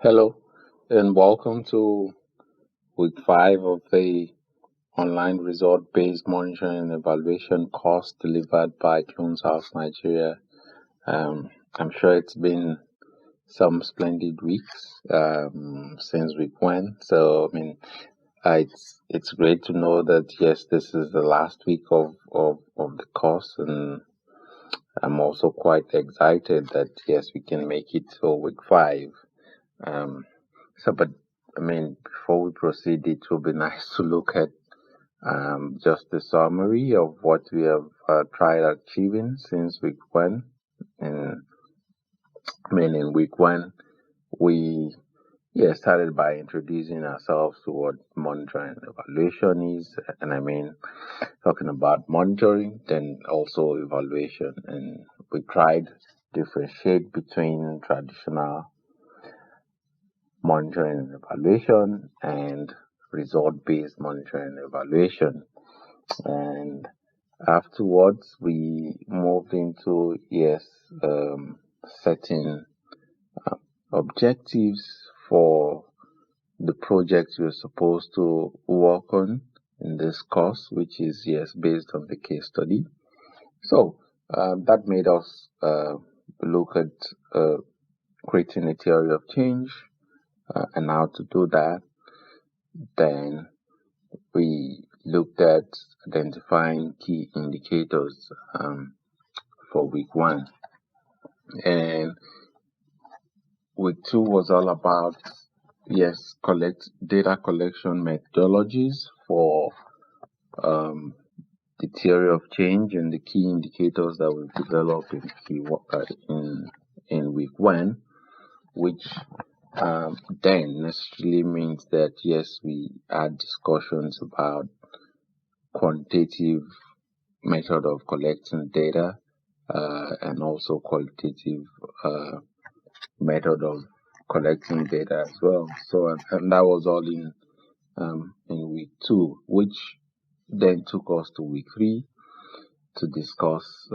Hello, and welcome to week 5 of the online result-based monitoring and evaluation course delivered by Cloneshouse, Nigeria. I'm sure it's been some splendid weeks since week 1. So, it's great to know that yes, this is the last week of the course, and I'm also quite excited that yes, we can make it to week 5. Um, but before we proceed, it will be nice to look at just a summary of what we have tried achieving since week 1. And in week 1, we started by introducing ourselves to what monitoring and evaluation is, and talking about monitoring, then also evaluation, and we tried differentiate between traditional monitoring and evaluation and result-based monitoring and evaluation. And afterwards, we moved into setting objectives for the projects we're supposed to work on in this course, which is based on the case study. So that made us look at creating a theory of change and how to do that. Then we looked at identifying key indicators for week 1. And week 2 was all about, data collection methodologies for the theory of change and the key indicators that we've developed in week 1, which then necessarily means that yes, we had discussions about quantitative method of collecting data and also qualitative method of collecting data as well. So and that was all in week 2, which then took us to week 3 to discuss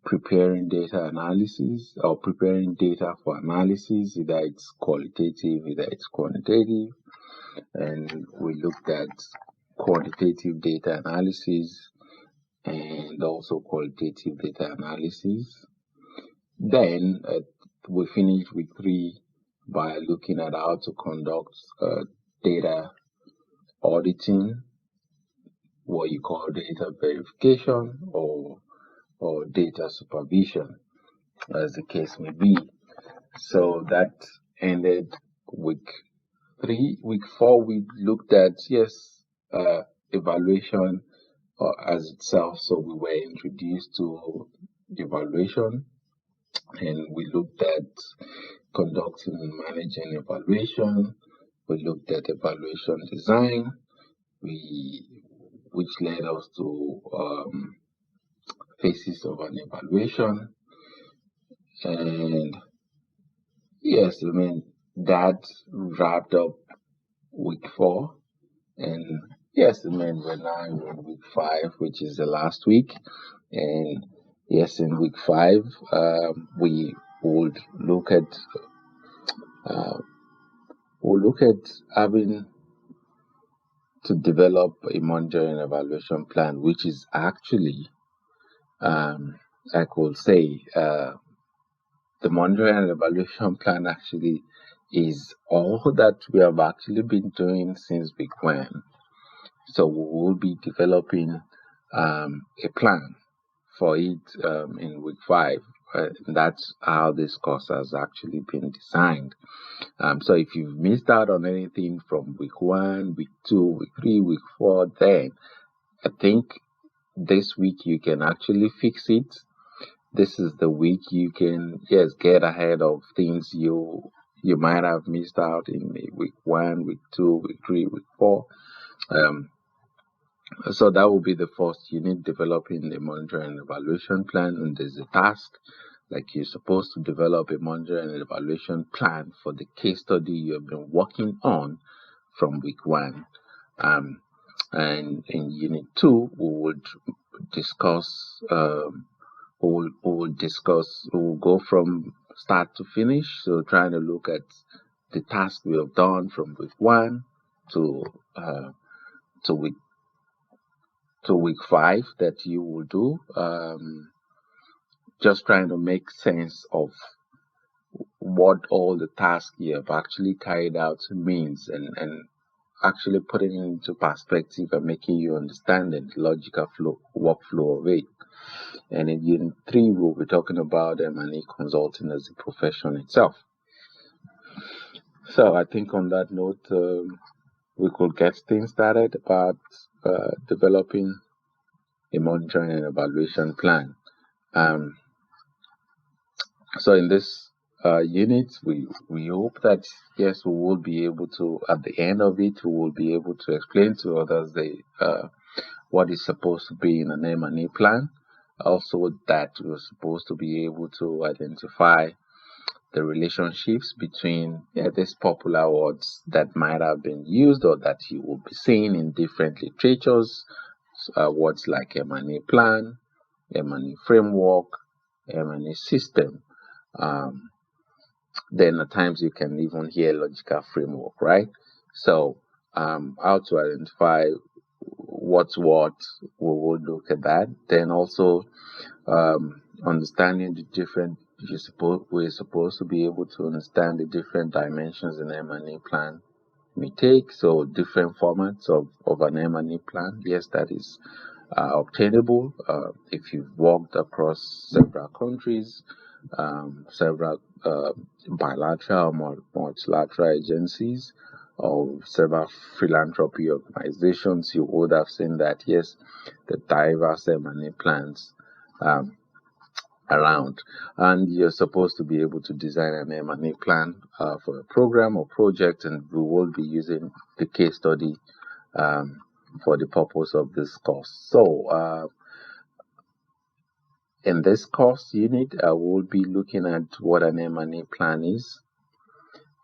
preparing data analysis or preparing data for analysis, either it's qualitative, either it's quantitative. And we looked at quantitative data analysis and also qualitative data analysis. Then we finished week 3 by looking at how to conduct data auditing, what you call data verification or data supervision, as the case may be. So that ended week 3. Week 4, we looked at evaluation as itself. So we were introduced to evaluation, and we looked at conducting and managing evaluation. We looked at evaluation design, which led us to phases of an evaluation. And that wrapped up week 4. And we're now in week 5, which is the last week. And in week 5, we would look at having to develop a monitoring evaluation plan, which is actually, I could say, the monitoring and evaluation plan actually is all that we have actually been doing since week 1. So we will be developing a plan for it in week 5. That's how this course has actually been designed. So if you've missed out on anything from week 1, week 2, week 3, week 4, then I think this week you can actually fix it. This is the week you can get ahead of things you might have missed out in week 1, week 2, week 3, week 4. So that will be the first unit, developing a monitoring and evaluation plan. And there's a task, like you're supposed to develop a monitoring and evaluation plan for the case study you have been working on from week 1. And in unit 2, we would discuss we'll discuss, we'll go from start to finish. So trying to look at the task we have done from week one to uh, to week to week five that you will do. Just trying to make sense of what all the tasks you have actually carried out means, and actually putting it into perspective and making you understand the logical workflow of it. And in Unit 3, we'll be talking about M&E consulting as a profession itself. So I think on that note, we could get things started about developing a monitoring and evaluation plan. Um, so in this unit, we hope that yes, we will be able to, at the end of it, we will be able to explain to others what is supposed to be in an M&E plan. Also, that we're supposed to be able to identify the relationships between these popular words that might have been used or that you will be seeing in different literatures. Words like M&E plan, M&E framework, M&E system. Um, then at times you can even hear logical framework, right? So, how to identify what's what, we will look at that. Then also understanding the different, we're supposed to be able to understand the different dimensions an M&E plan may take. So different formats of an M&E plan. Yes, that is obtainable if you've worked across several countries, several bilateral or multilateral agencies, or several philanthropy organizations. You would have seen that yes, the diverse M&E plans um, around, and you're supposed to be able to design an M&E plan for a program or project, and we will be using the case study um, for the purpose of this course. So in this course unit, I will be looking at what an M&E plan is,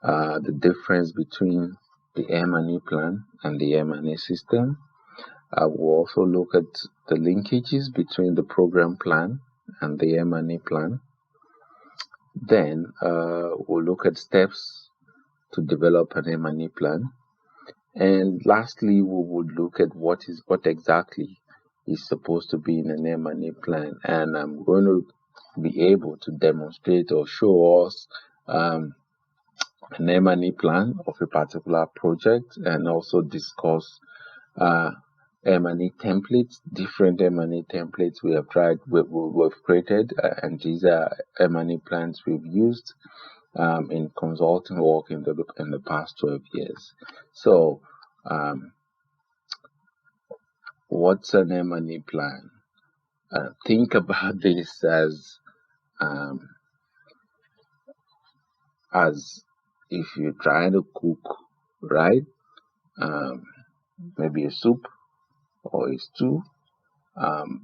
the difference between the M&E plan and the M&E system. I will also look at the linkages between the program plan and the M&E plan. Then we'll look at steps to develop an M&E plan. And lastly, we would look at what exactly is supposed to be in an M&E plan. And I'm going to be able to demonstrate or show us an M&E plan of a particular project, and also discuss M&E templates, different M&E templates we have tried, we've created, and these are M&E plans we've used in consulting work in the past 12 years. So, what's an M&E plan? Think about this as if you're trying to cook, right? Maybe a soup or a stew.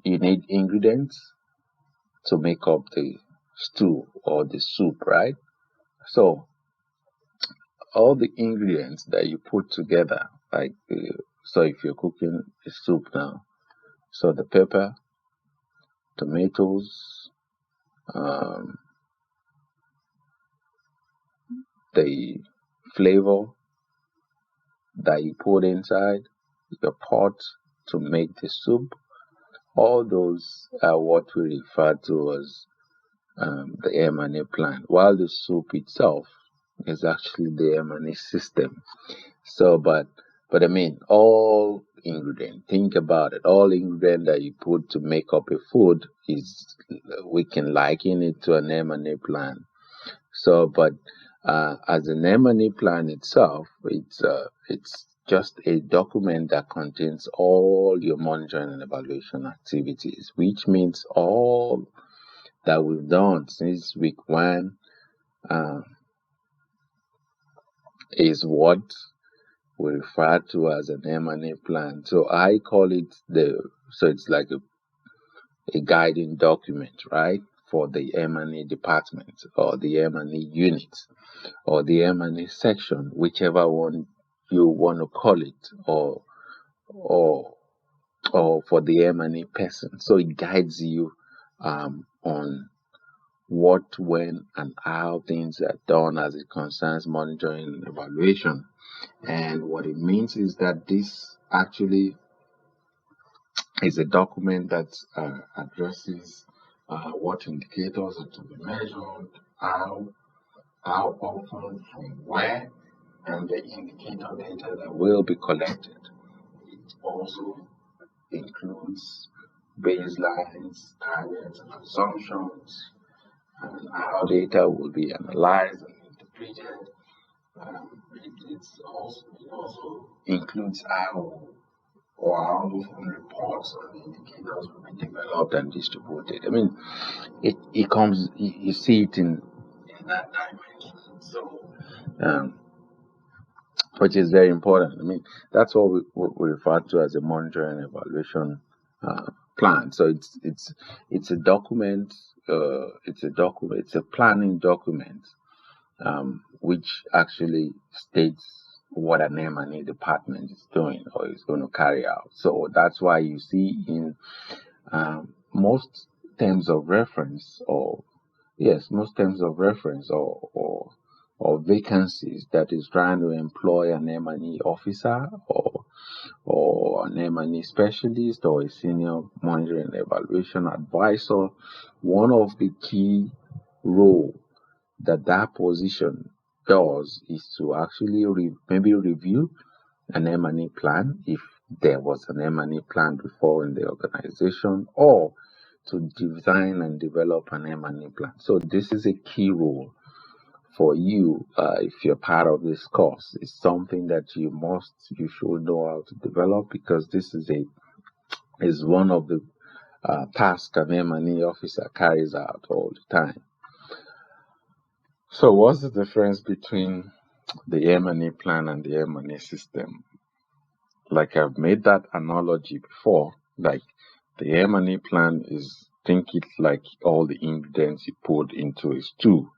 You need ingredients to make up the stew or the soup, right? So all the ingredients that you put together, like so if you're cooking a soup now, so the pepper, tomatoes, the flavor that you put inside your pot to make the soup, all those are what we refer to as the M&E plan, while the soup itself is actually the M&E system. So, but I mean, all ingredient. Think about it. All ingredient that you put to make up a food is, we can liken it to an M&E plan. So, but as an M&E plan itself, it's just a document that contains all your monitoring and evaluation activities, which means all that we've done since week one is what we refer to as an M&E plan. So I call it so it's like a guiding document, right? For the M&E department or the M&E unit or the M&E section, whichever one you want to call it, or for the M&E person. So it guides you on what, when, and how things are done as it concerns monitoring and evaluation. And what it means is that this actually is a document that addresses what indicators are to be measured, how often, from where, and the indicator data that will be collected. It also includes baselines, targets, and assumptions, and how data will be analyzed and interpreted. It also includes how often reports on indicators will be developed and distributed. I mean, it comes, you see it in that dimension. So, which is very important. I mean, that's what we refer to as a monitoring and evaluation plan. So it's a document. It's a planning document, which actually states what an M&E department is doing or is going to carry out. So that's why you see in most terms of reference, most terms of reference or vacancies that is trying to employ an M&E officer or an M&E specialist or a senior monitoring and evaluation advisor. One of the key role that position does is to actually maybe review an M&E plan if there was an M&E plan before in the organization, or to design and develop an M&E plan. So this is a key role for you if you're part of this course. It's something that you should know how to develop, because this is one of the tasks an M&E officer carries out all the time. So what's the difference between the M&E plan and the M&E system? Like I've made that analogy before, like the M&E plan is, think it like all the ingredients you put into a stew.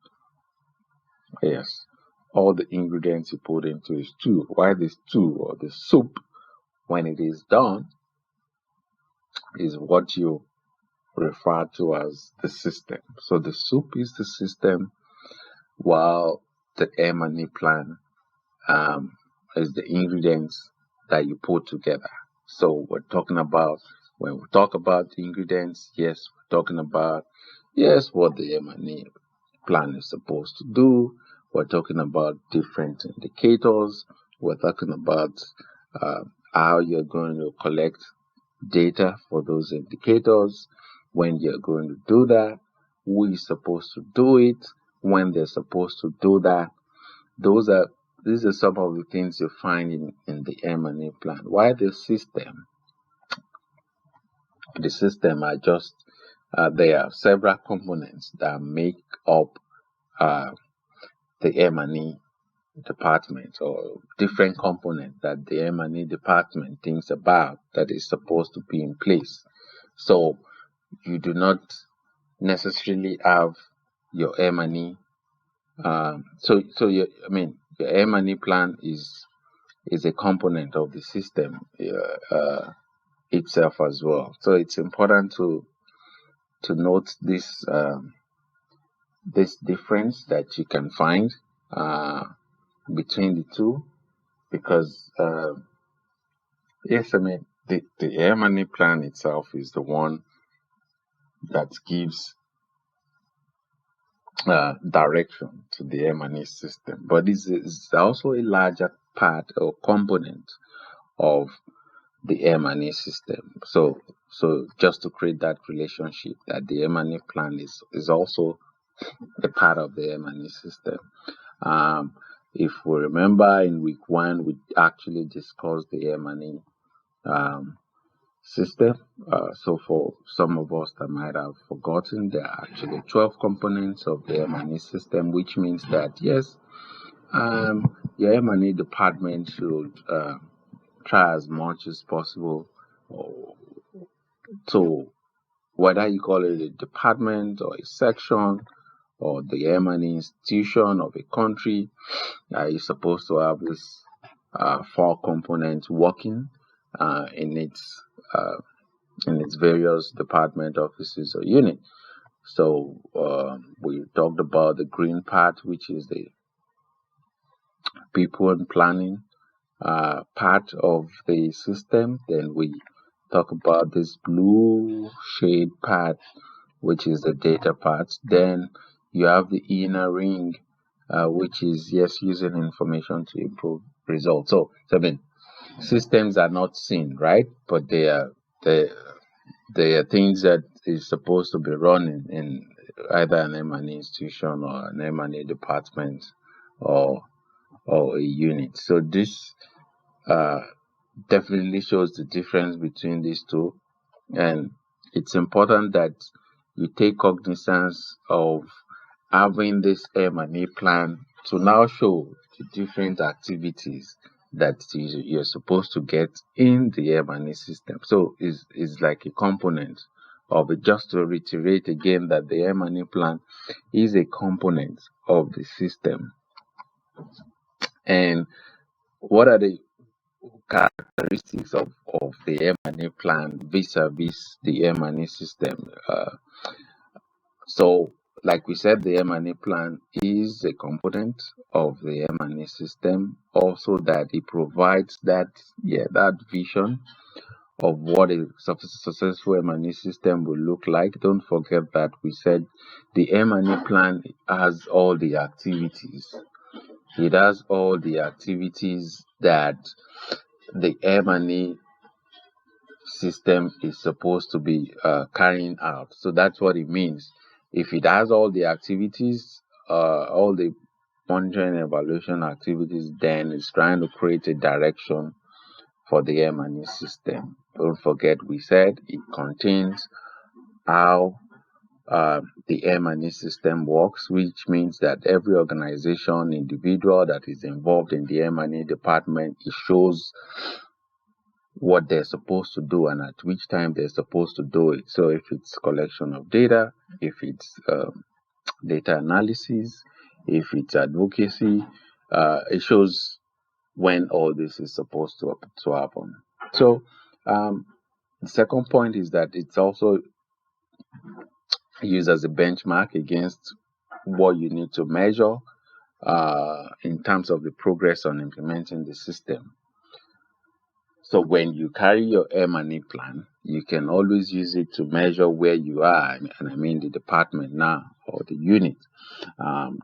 Yes, all the ingredients you put into a stew. Why the stew or the soup, when it is done, is what you refer to as the system. So the soup is the system, while the M&E plan is the ingredients that you put together. So we're talking about, when we talk about the ingredients, yes, we're talking about, what the M&E plan is supposed to do. We're talking about different indicators. We're talking about how you're going to collect data for those indicators, when you're going to do that, who is supposed to do it, when they're supposed to do that. These are some of the things you find in the M&E plan. Why the system? The system are just, there are several components that make up the M&E department, or different components that the M&E department thinks about that is supposed to be in place. So you do not necessarily have your M&E. Your M&E plan is a component of the system itself as well. So it's important to note this difference that you can find between the two, because the M&E plan itself is the one that gives direction to the M&E system, but it's also a larger part or component of the M&E system. So just to create that relationship, that the M&E plan is also a part of the M&E system. If we remember, in week 1, we actually discussed the M&E system. So for some of us that might have forgotten, there are actually 12 components of the M&E system, which means that yes, your M&E department should try as much as possible to, whether you call it a department or a section or the M&E institution of a country, you're supposed to have this 4 components working in its in its various department, offices, or unit. So we talked about the green part, which is the people and planning part of the system. Then we talk about this blue shade part, which is the data part. Then you have the inner ring, which is yes, using information to improve results. So I mean, systems are not seen, right? But they are things that is supposed to be running in either an M&E institution or an M&E department or or a unit. So this uh, definitely shows the difference between these two, and it's important that you take cognizance of having this M&E plan to now show the different activities that you're supposed to get in the M&E system. So it's like a component of it. Just to reiterate again that the M&E plan is a component of the system. And what are the characteristics of the M&E plan vis-a-vis the M&E system? So, like we said, the M&E plan is a component of the M&E system. Also, that it provides that vision of what a successful M&E system will look like. Don't forget that we said the M&E plan has all the activities. It has all the activities that the M&E system is supposed to be carrying out. So that's what it means. If it has all the activities, all the monitoring and evaluation activities, then it's trying to create a direction for the M&E system. Don't forget, we said it contains how the M&E system works, which means that every organization, individual that is involved in the M&E department, it shows what they're supposed to do and at which time they're supposed to do it. So if it's collection of data, if it's data analysis, if it's advocacy, it shows when all this is supposed to happen. So the second point is that it's also used as a benchmark against what you need to measure in terms of the progress on implementing the system. So when you carry your M&E plan, you can always use it to measure where you are, and I mean the department now or the unit,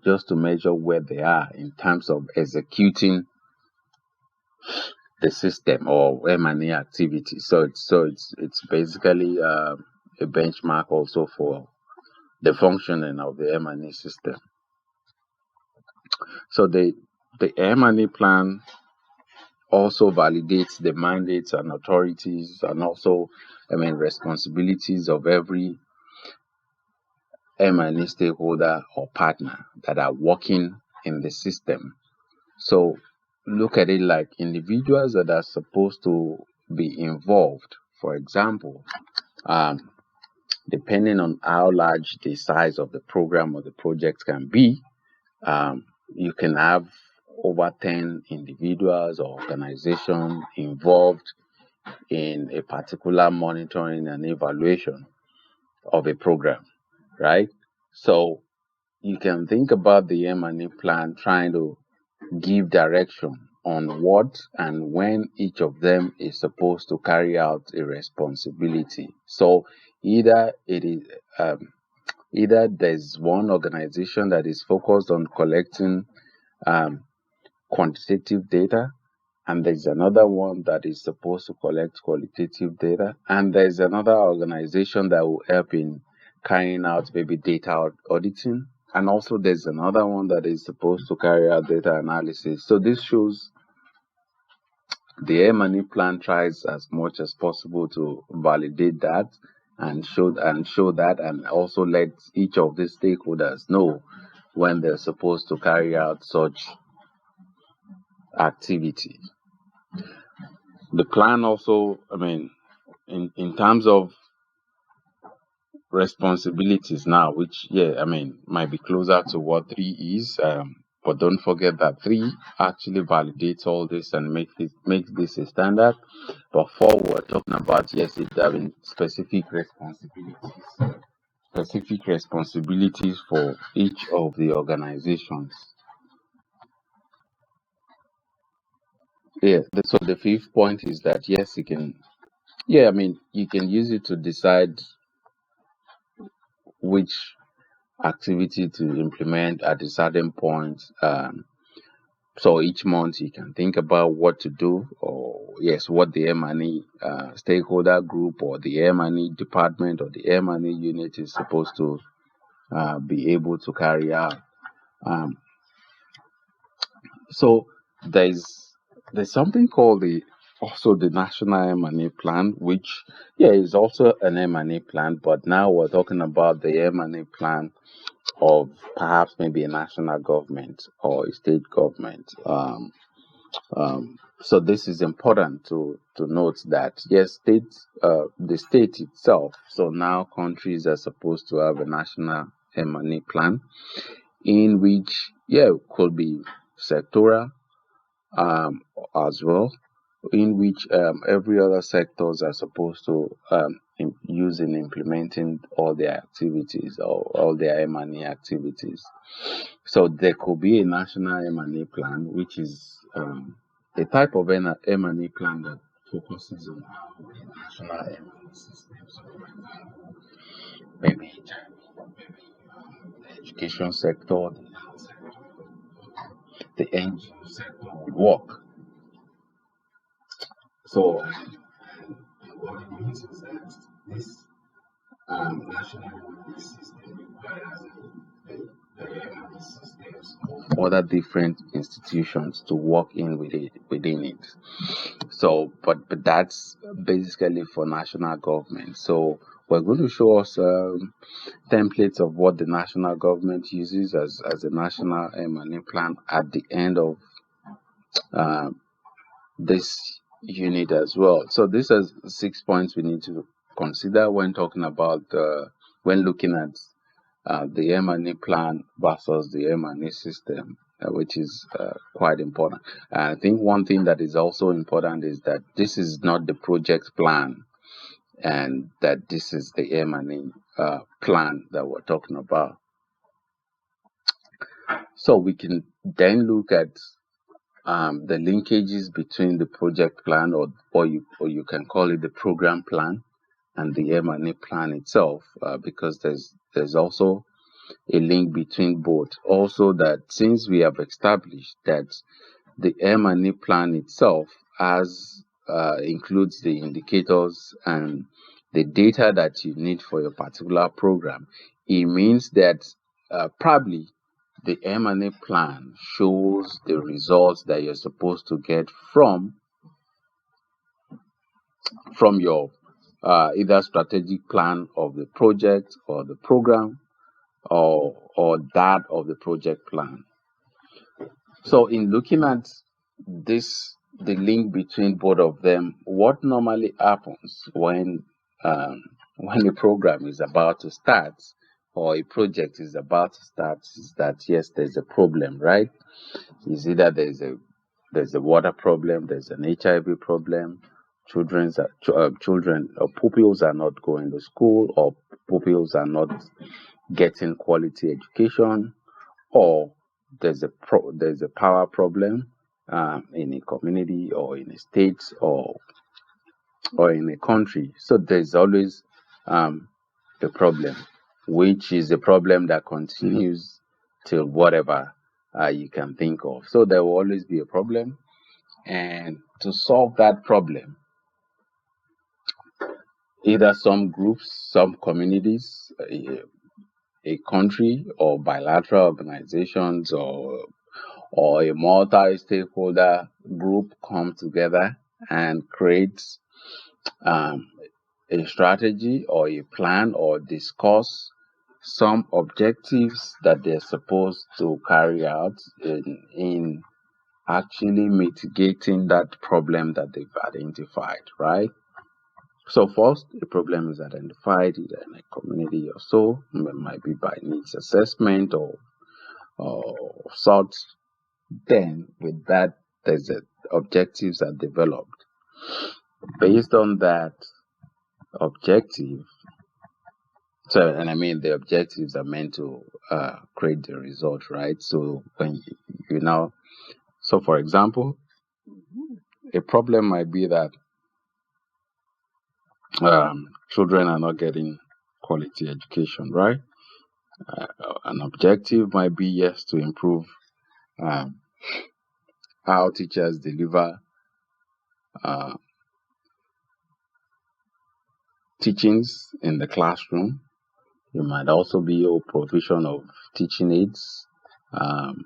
just to measure where they are in terms of executing the system or M&E activity. So it's basically a benchmark also for the functioning of the M&E system. So the M&E plan also validates the mandates and authorities and also, responsibilities of every M&E stakeholder or partner that are working in the system. So look at it like individuals that are supposed to be involved. For example, depending on how large the size of the program or the project can be, you can have over 10 individuals or organizations involved in a particular monitoring and evaluation of a program, right? So you can think about the M&E plan trying to give direction on what and when each of them is supposed to carry out a responsibility. So either it is either there's one organization that is focused on collecting quantitative data, and there's another one that is supposed to collect qualitative data, and there's another organization that will help in carrying out maybe data auditing, and also there's another one that is supposed to carry out data analysis. So this shows the M&E plan tries as much as possible to validate that and show that, and also let each of the stakeholders know when they're supposed to carry out such activity. The plan also, in terms of responsibilities now, which might be closer to what 3 is. But don't forget that 3 actually validates all this and makes this a standard. But 4, we're talking about, yes, it having specific responsibilities for each of the organizations. Yeah. So the 5th point is that yes, you can. Yeah, I mean, you can use it to decide which activity to implement at a certain point. So each month you can think about what to do, or yes, what the M&E stakeholder group or the M&E department or the M&E unit is supposed to be able to carry out. Um, so there's something called the National M&E Plan, which is also an M&E plan, but now we're talking about the M&E plan of perhaps maybe a national government or a state government. So this is important to note that yes, the state itself. So now countries are supposed to have a national M&E plan in which could be sectoral um, as well, in which every other sectors are supposed to use in implementing all their activities or all their M&E activities. So there could be a national M&E plan, which is a type of M&E plan that focuses on how the national M&E systems, for example, maybe the education sector, the health sector, the NGO sector would work. So what it means is that this national M&E system requires the M&E systems of other different institutions to work within it. So, but that's basically for national government. So we're going to show us templates of what the national government uses as a national M&E plan at the end of uh, this unit as well. So this is 6 points we need to consider when talking about when looking at the M&E plan versus the M&E system, which is quite important. And I think one thing that is also important is that this is not the project plan, and that this is the M&E plan that we're talking about. So we can then look at the linkages between the project plan, or you can call it the program plan, and the M&E plan itself, because there's also a link between both. Also, that since we have established that the M&E plan itself has includes the indicators and the data that you need for your particular program, it means that probably the M&E plan shows the results that you're supposed to get from your either strategic plan of the project or the program, or that of the project plan. So in looking at this, the link between both of them, what normally happens when a program is about to start or a project is about to start is that yes, there's a problem, right? Is either there's a water problem, there's an HIV problem, children or pupils are not going to school, or pupils are not getting quality education, or there's a power problem in a community or in a state or in a country. So there's always a problem, which is a problem that continues till whatever you can think of. So there will always be a problem, and to solve that problem, either some groups, some communities, a country, or bilateral organizations, or a multi-stakeholder group come together and create um, a strategy or a plan, or discuss some objectives that they're supposed to carry out in actually mitigating that problem that they've identified, right? So first, a problem is identified either in a community or so. It might be by needs assessment, sort. Then with that, there's objectives are developed. Based on that objective, so, and I mean, the objectives are meant to create the result, right? So when you now, so for example, a problem might be that children are not getting quality education, right? An objective might be, yes, to improve um, how teachers deliver uh, teachings in the classroom. It might also be a provision of teaching aids um,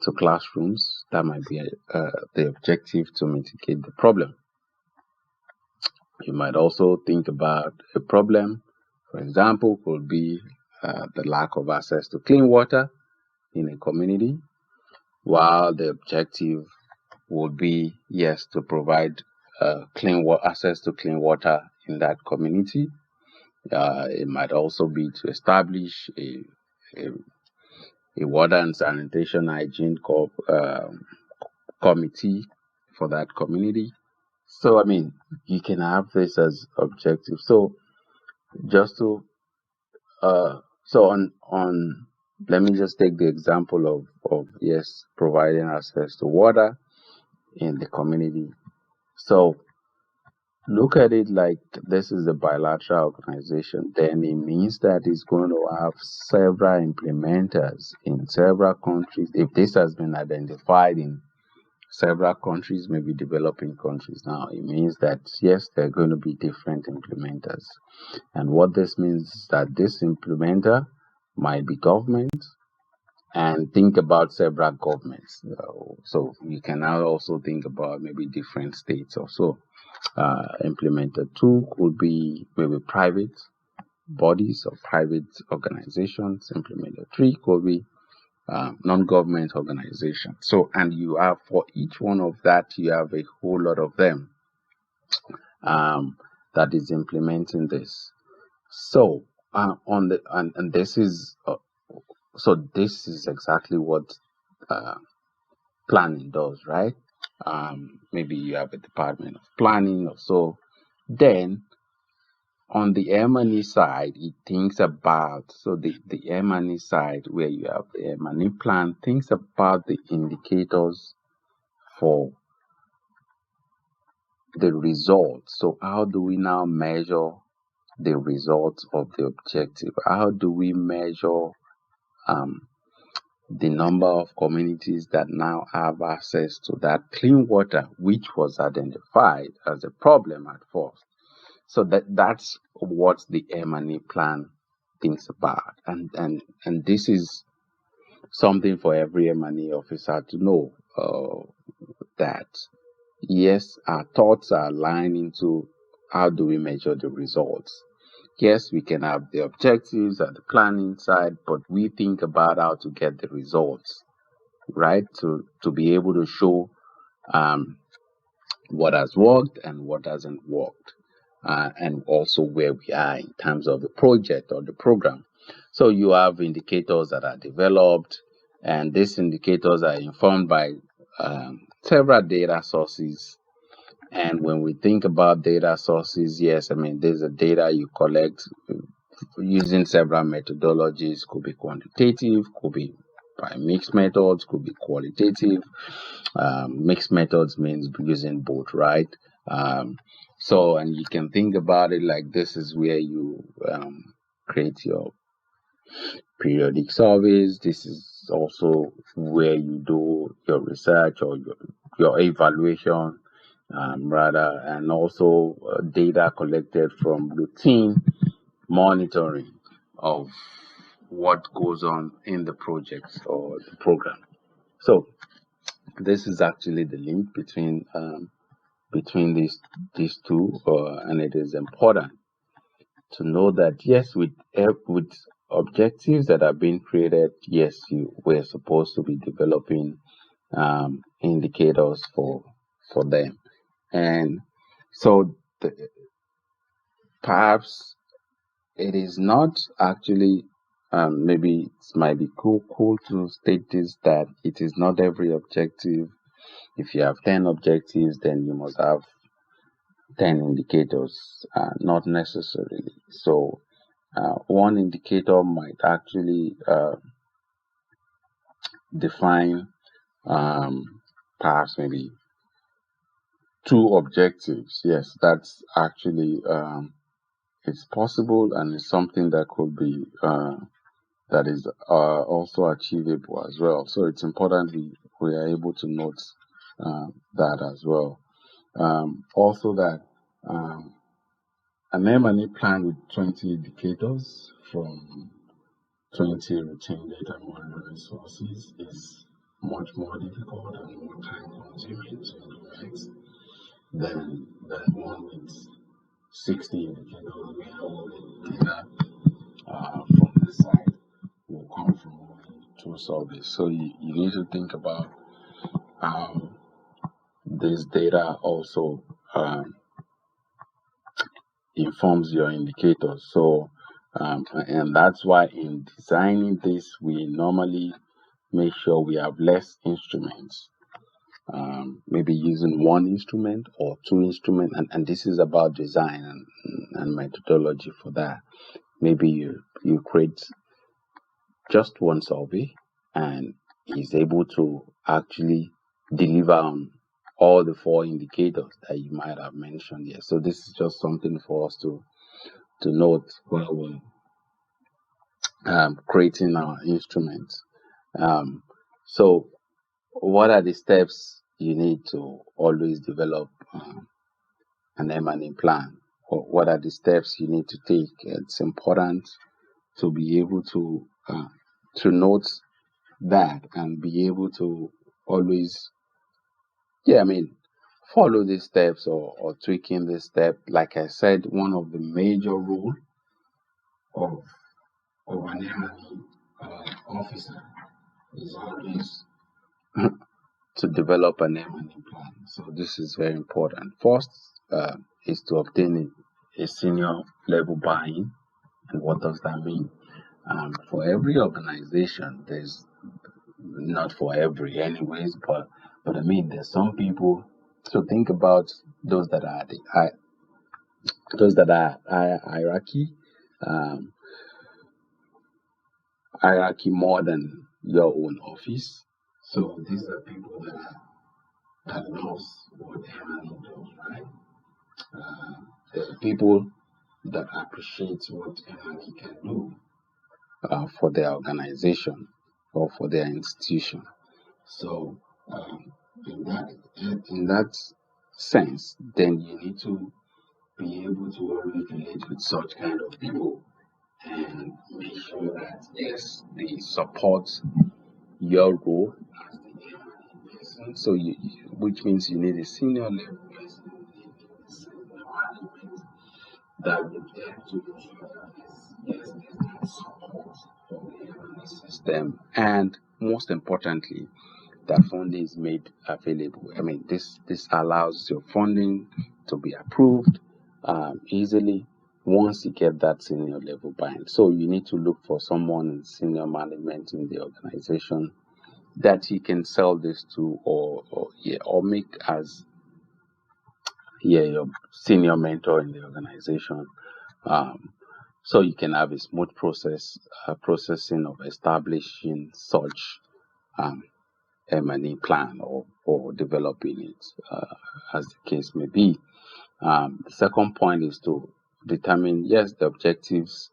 to classrooms. That might be the objective to mitigate the problem. You might also think about a problem, for example, could be the lack of access to clean water in a community, while the objective would be, yes, to provide access to clean water in that community. It might also be to establish a, a water and sanitation hygiene committee for that community. So, I mean, you can have this as objective. So, just to so on let me just take the example of yes, providing access to water in the community. So look at it like this is a bilateral organization, then it means that it's going to have several implementers in several countries. If this has been identified in several countries, maybe developing countries now, it means that yes, there are going to be different implementers. And what this means is that this implementer might be government, and think about several governments. So you can now also think about maybe different states or so. Implementer two could be maybe private bodies or private organizations. Implementer three could be non-government organizations. So, and you have for each one of that, you have a whole lot of them that is implementing this. So, on the and this is so this is exactly what planning does, right? Maybe you have a department of planning or so. Then on the M&E side, it thinks about, so the M&E side where you have the M&E plan thinks about the indicators for the results. So how do we now measure the results of the objective? How do we measure um, the number of communities that now have access to that clean water, which was identified as a problem at first? So that's what the M&E plan thinks about, and this is something for every M&E officer to know, that yes, our thoughts are aligned into how do we measure the results. Yes, we can have the objectives at the planning side, but we think about how to get the results, right? To be able to show um, what has worked and what hasn't worked, and also where we are in terms of the project or the program. So you have indicators that are developed, and these indicators are informed by several data sources. And when we think about data sources, yes, I mean, there's a data you collect using several methodologies. Could be quantitative, could be by mixed methods, could be qualitative. Mixed methods means using both, right? Um, so, and you can think about it like this is where you create your periodic surveys. This is also where you do your research or your evaluation, rather, and also data collected from routine monitoring of what goes on in the project or the program. So this is actually the link between these two, and it is important to know that yes, with objectives that are being created, yes, we're supposed to be developing indicators for them, and so perhaps it is not actually maybe it might be cool to state this, that it is not every objective. If you have 10 objectives, then you must have 10 indicators, not necessarily. So, one indicator might actually define perhaps maybe two objectives. Yes, that's actually it's possible, and it's something that could be that is also achievable as well. So it's important we are able to note that as well. Also, that um, an M&E plan with 20 indicators from 20 routine data monitoring sources is much more difficult and more time consuming to implement than one with 60 indicators where all the data from the site will come from only two surveys. So you need to think about how this data also informs your indicators. So, and that's why in designing this, we normally make sure we have less instruments. Maybe using one instrument or two instruments, and this is about design and methodology for that. Maybe you create just one survey and is able to actually deliver on all the four indicators that you might have mentioned here. So this is just something for us to note while we're creating our instruments. Um, so what are the steps you need to always develop an M&E plan? Or what are the steps you need to take? It's important to be able to note that and be able to always, yeah, I mean, follow these steps or tweaking this step. Like I said, one of the major rule of an M&E officer is always to develop an M&E plan. So this is very important. First is to obtain a senior level buy-in. And what does that mean? For every organization, there's not for every anyways, but I mean there's some people. So think about those that are those that are um, hierarchy more than your own office. So these are people that knows what M&E does, right? There are people that appreciate what M&E can do for their organization or for their institution. So in that sense, then you need to be able to always relate with such kind of people and make sure that yes, they support your role as the M&E person. So which means you need a senior level person, you need a senior management that would help to ensure that yes, there's that support for the M&E system, and most importantly, that funding is made available. I mean, this allows your funding to be approved easily once you get that senior level buy-in. So you need to look for someone in senior management in the organization that you can sell this to, or make as your senior mentor in the organization. Um, so you can have a smooth processing of establishing such um, M&E plan or developing it, as the case may be. The second point is to determine, yes, the objectives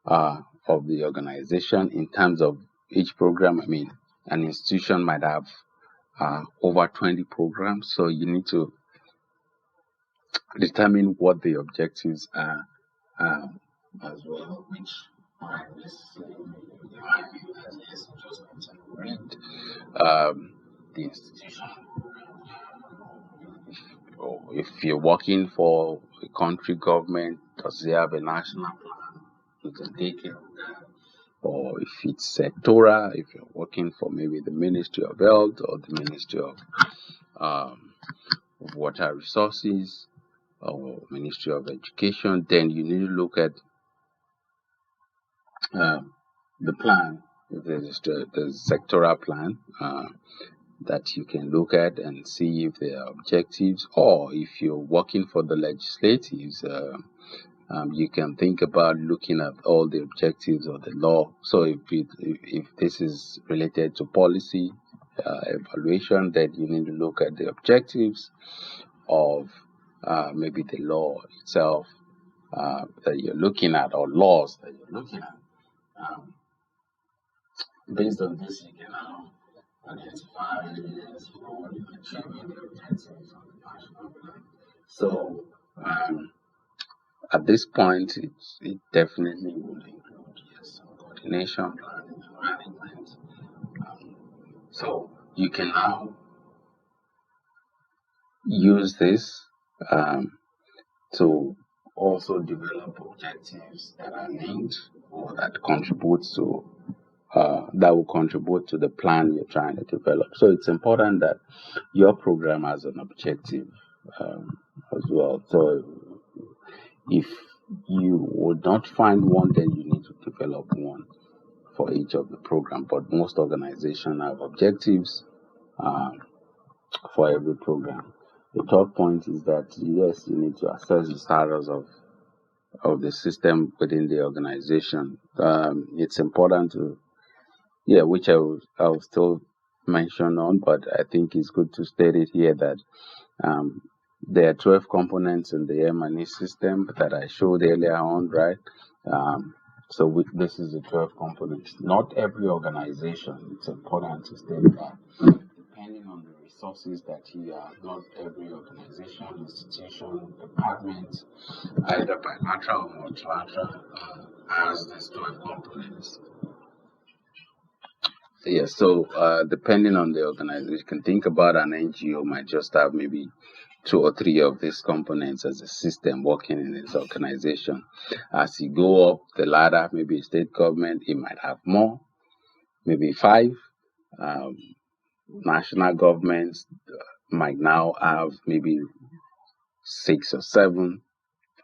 of the organization in terms of each program. I mean, an institution might have over 20 programs, so you need to determine what the objectives are as well, which might necessarily might be that yes, just read the institution. Or if you're working for a country government, does it have a national plan? You can take care of that. Or if it's sectoral, if you're working for maybe the Ministry of Health or the Ministry um, of Water Resources or Ministry of Education, then you need to look at um, the plan. There's the sectoral plan that you can look at and see if there are objectives, or if you're working for the legislatives, you can think about looking at all the objectives of the law. So if this is related to policy evaluation, then you need to look at the objectives of maybe the law itself that you're looking at, or laws that you're looking at. Um, Based on this, you can now identify areas for achieving the objectives of the national plan. So at this point, it definitely would include, yes, coordination, planning, and management. So you can now use this to also develop objectives that are linked, or that contribute to that will contribute to the plan you're trying to develop. So it's important that your program has an objective as well. So if you would not find one, then you need to develop one for each of the program. But most organizations have objectives for every program. The third point is that, yes, you need to assess the status of the system within the organization. It's important to, which I'll still mention on, but I think it's good to state it here that there are 12 components in the M&E system that I showed earlier on, right? This is the 12 components. Not every organization, it's important to state that, depending on the resources that you have, not every organization, institution, department, either bilateral or multilateral, has these 12 components. Depending on the organization, you can think about an NGO might just have maybe 2 or 3 of these components as a system working in its organization. As you go up the ladder, maybe state government, it might have more, maybe 5. National governments might now have maybe 6 or 7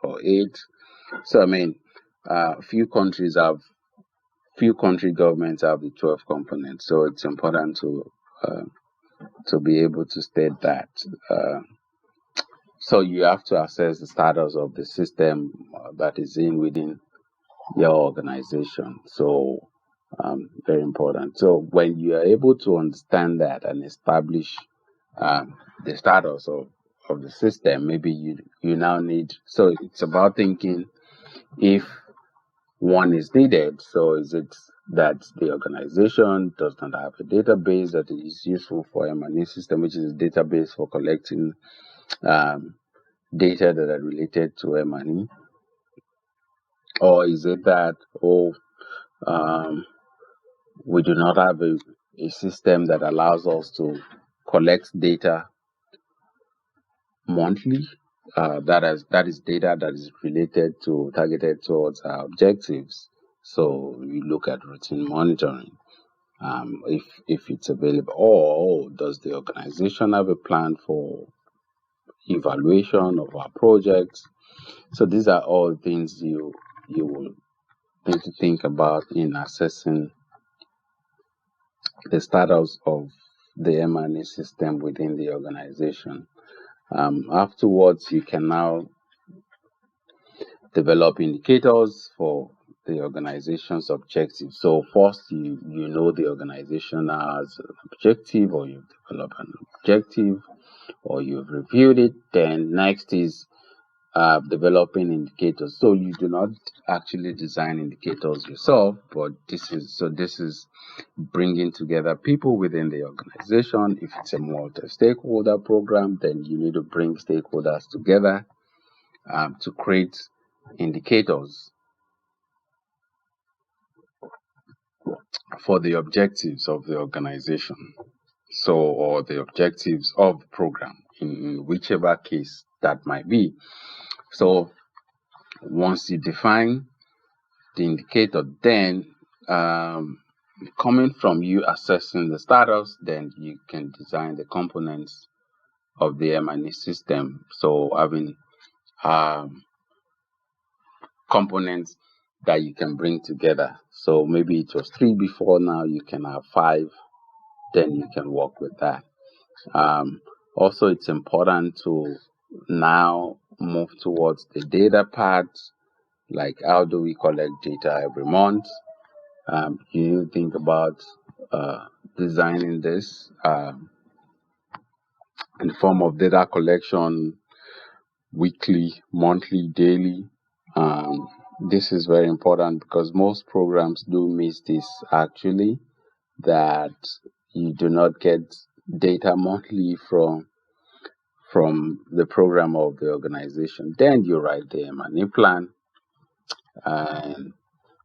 or 8. So few country governments have the 12 components. So it's important to be able to state that. So you have to assess the status of the system that is within your organization. So very important. So when you are able to understand that and establish the status of the system, maybe you now need. So it's about thinking if one is needed. So is it that the organization does not have a database that is useful for M&E system, which is a database for collecting data that are related to M&E? Or is it that, we do not have a system that allows us to collect data monthly? That is data that is targeted towards our objectives. So you look at routine monitoring, if it's available, or does the organization have a plan for evaluation of our projects? So these are all things you will need to think about in assessing the status of the M&E system within the organization. Afterwards, you can now develop indicators for the organization's objectives. So first, you know the organization has an objective, or you've developed an objective, or you've reviewed it. Then next is developing indicators. So you do not actually design indicators yourself, but this is bringing together people within the organization. If it's a multi-stakeholder program, then you need to bring stakeholders together to create indicators for the objectives of the organization. So, or the objectives of the program, in whichever case that might be. So once you define the indicator, then coming from you assessing the status, then you can design the components of the M&E system. So having components that you can bring together. So maybe it was 3 before, now you can have 5, then you can work with that. Also, it's important to now move towards the data part, like how do we collect data every month? You think about designing this in the form of data collection weekly, monthly, daily. This is very important because most programs do miss this actually, that you do not get data monthly from the program of the organization. Then you write the M&E plan, and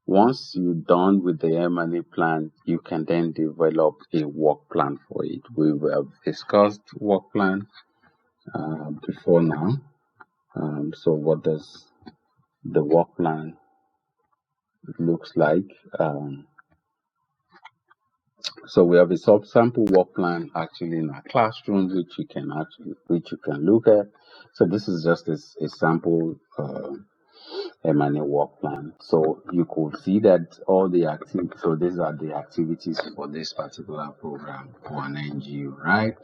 once you're done with the M&E plan, you can then develop a work plan for it. We have discussed work plan before now. So what does the work plan looks like? So we have a sample work plan actually in our classroom, which you can look at. So this is just a sample M&E work plan. So you could see that all the activities. So these are the activities for this particular program for an NGO, right?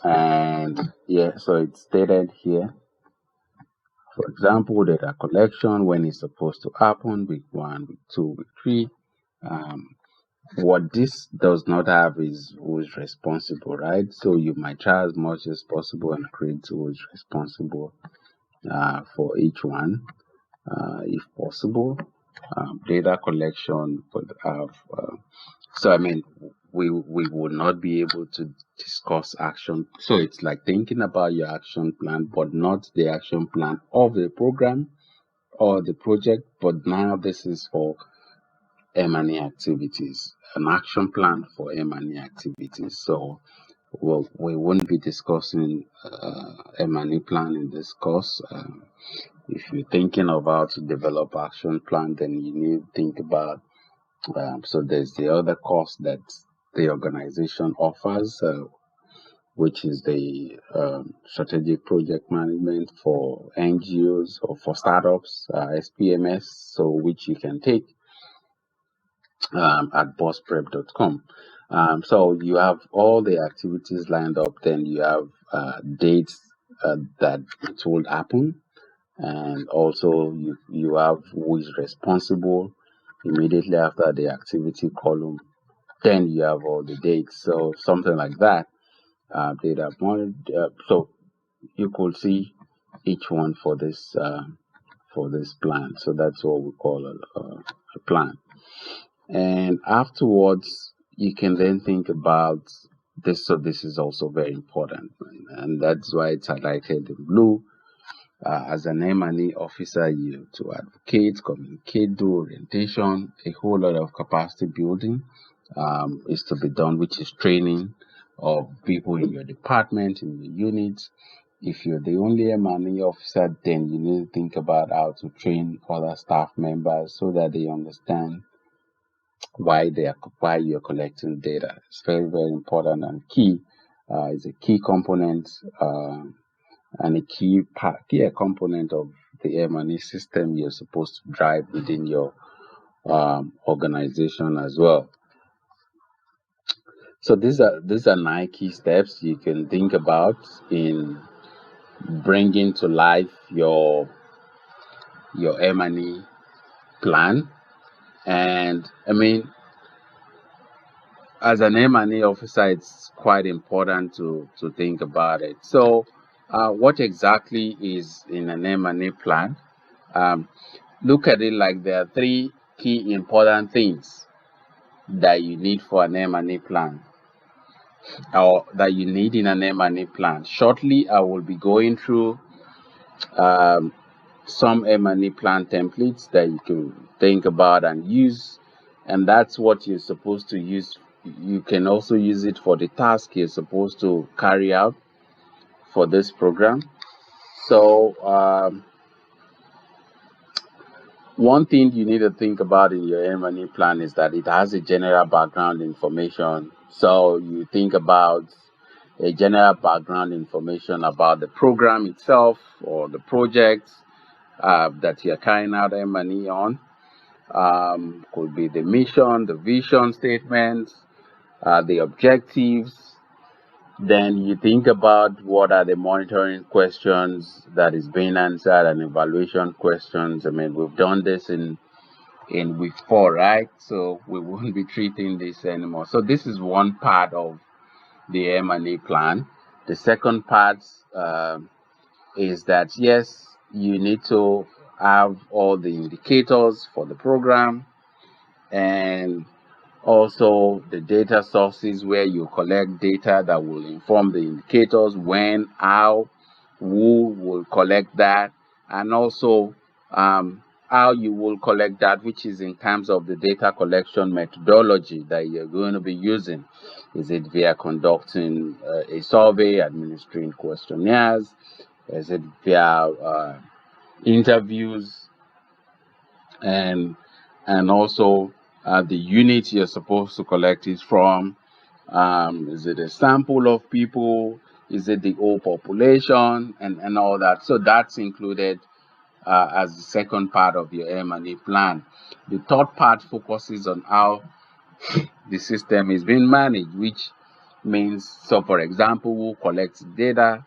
And yeah, so it's stated here. For example, data collection, when it's supposed to happen, week 1, week 2, week 3. What this does not have is who is responsible, right? So you might try as much as possible and create who is responsible for each one, if possible. Data collection would have. So I mean, we would not be able to discuss action. So it's like thinking about your action plan, but not the action plan of the program or the project. But now this is for M&E activities, an action plan for M&E activities. So we won't be discussing M&E plan in this course. If you're thinking of how to develop action plan, then you need to think about. So there's the other course that the organization offers, which is the strategic project management for NGOs or for startups, SPMS. So which you can take at bossprep.com. So you have all the activities lined up, then you have dates that it will happen, and also you have who is responsible immediately after the activity column. Then you have all the dates, so something like that. Data so you could see each one for this plan. So that's what we call a plan. And afterwards, you can then think about this. So this is also very important, and that's why it's highlighted in blue. As an M&E officer, you have to advocate, communicate, do orientation. A whole lot of capacity building is to be done, which is training of people in your department, in your unit. If you're the only M&E officer, then you need to think about how to train other staff members so that they understand why you're collecting data. It's very, very important and key. It's a key component and a key component of the M&E system you're supposed to drive within your organization as well. So these are 9 key steps you can think about in bringing to life your M&E plan. And I mean, as an M&E officer, it's quite important to think about it. So, what exactly is in an M&E plan? Look at it like there are 3 key important things that you need for an M&E plan, or that you need in an M&E plan. Shortly, I will be going through some M&E plan templates that you can think about and use, and that's what you're supposed to use. You can also use it for the task you're supposed to carry out for this program. So one thing you need to think about in your M&E plan is that it has a general background information. So you think about a general background information about the program itself or the project that you're carrying out M&E on. could be the mission, the vision statements, the objectives. Then you think about what are the monitoring questions that is being answered and evaluation questions. I mean, we've done this in week 4, right? So we won't be treating this anymore. So this is one part of the M&E plan. The second part is that yes, you need to have all the indicators for the program and also the data sources where you collect data that will inform the indicators, when, how, who will collect that, and also how you will collect that, which is in terms of the data collection methodology that you're going to be using. Is it via conducting a survey, administering questionnaires? Is it via interviews? And also the unit you're supposed to collect is from. Is it a sample of people? Is it the whole population and all that? So that's included as the second part of your M&E plan. The third part focuses on how the system is being managed, which means, so for example, who collects data,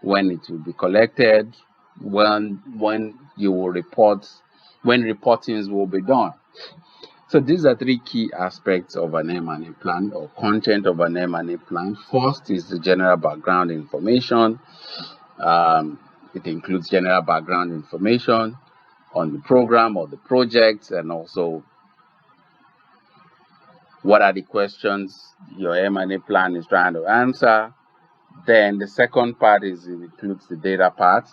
when it will be collected, when you will report, when reportings will be done. So these are three key aspects of an M&E plan or content of an M&E plan. First is the general background information. It includes general background information on the program or the project, and also what are the questions your M&E plan is trying to answer. Then the second part is it includes the data part,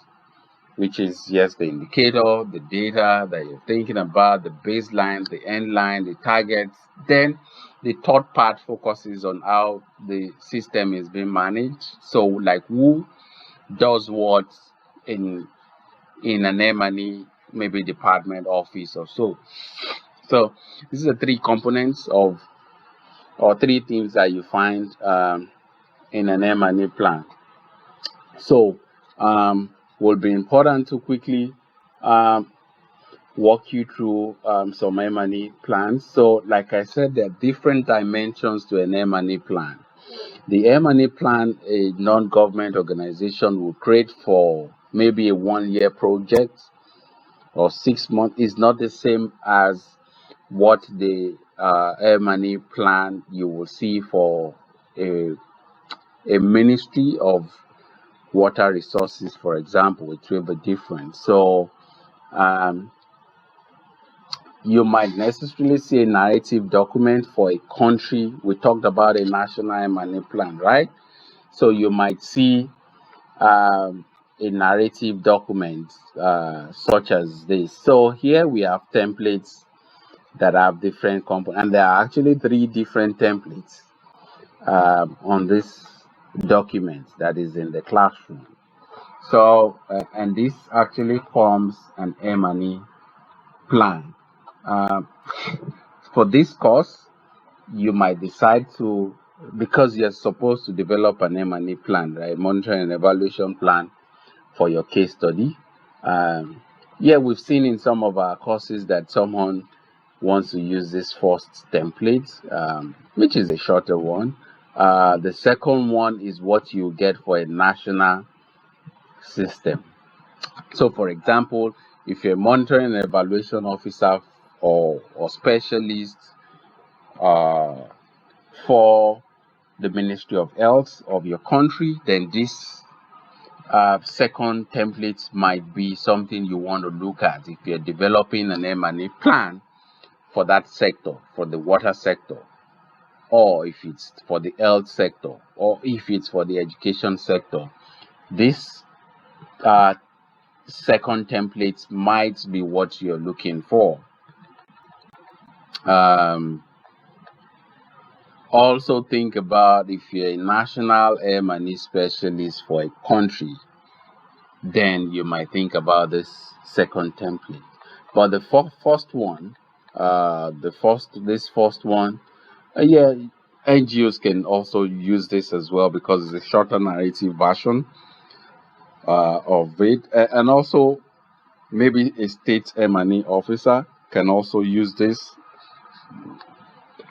which is, yes, the indicator, the data that you're thinking about, the baseline, the end line, the targets. Then the third part focuses on how the system is being managed. So like who does what in an M&E, maybe department, office or so. So these are three components of, or three things that you find in an M&E plan. So will be important to quickly walk you through some M&E plans. So like I said, there are different dimensions to an M&E plan. The M&E plan a non-government organization will create for maybe a 1-year project or 6 months is not the same as what the M&E plan you will see for a ministry of water resources, for example. It will be different. So you might necessarily see a narrative document for a country. We talked about a national M&E plan, right? So you might see a narrative document such as this. So here we have templates that have different components, and there are actually 3 different templates on this document that is in the classroom. So and this actually forms an M&E plan. For this course, you might decide to, because you're supposed to develop an M&E plan, right? Monitoring and evaluation plan for your case study. Yeah, we've seen in some of our courses that someone wants to use this first template, which is a shorter one. The second one is what you get for a national system. So, for example, if you're a monitoring and evaluation officer or specialist for the Ministry of Health of your country, then this second template might be something you want to look at if you're developing an M&E plan for that sector, for the water sector, or if it's for the health sector, or if it's for the education sector. This second template might be what you're looking for. Also think about if you're a national M&E specialist for a country, then you might think about this second template. But the first one, this first one, yeah, NGOs can also use this as well because it's a shorter narrative version of it, and also maybe a state M&E officer can also use this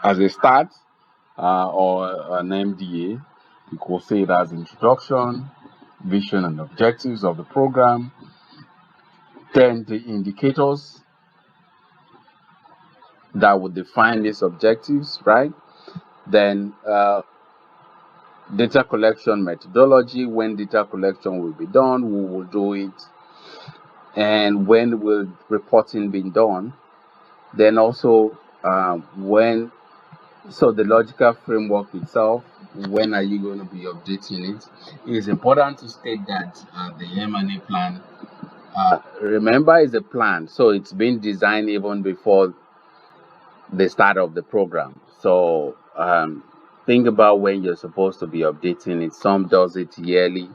as a start or an MDA. You could say it as introduction, vision and objectives of the program, then the indicators that would define these objectives, right? Then data collection methodology, when data collection will be done, who will do it, and when will reporting be done. Then also when, so the logical framework itself, when are you going to be updating it? It is important to state that the M&E plan, remember, is a plan, so it's been designed even before the start of the program. So think about when you're supposed to be updating it. Some does it yearly.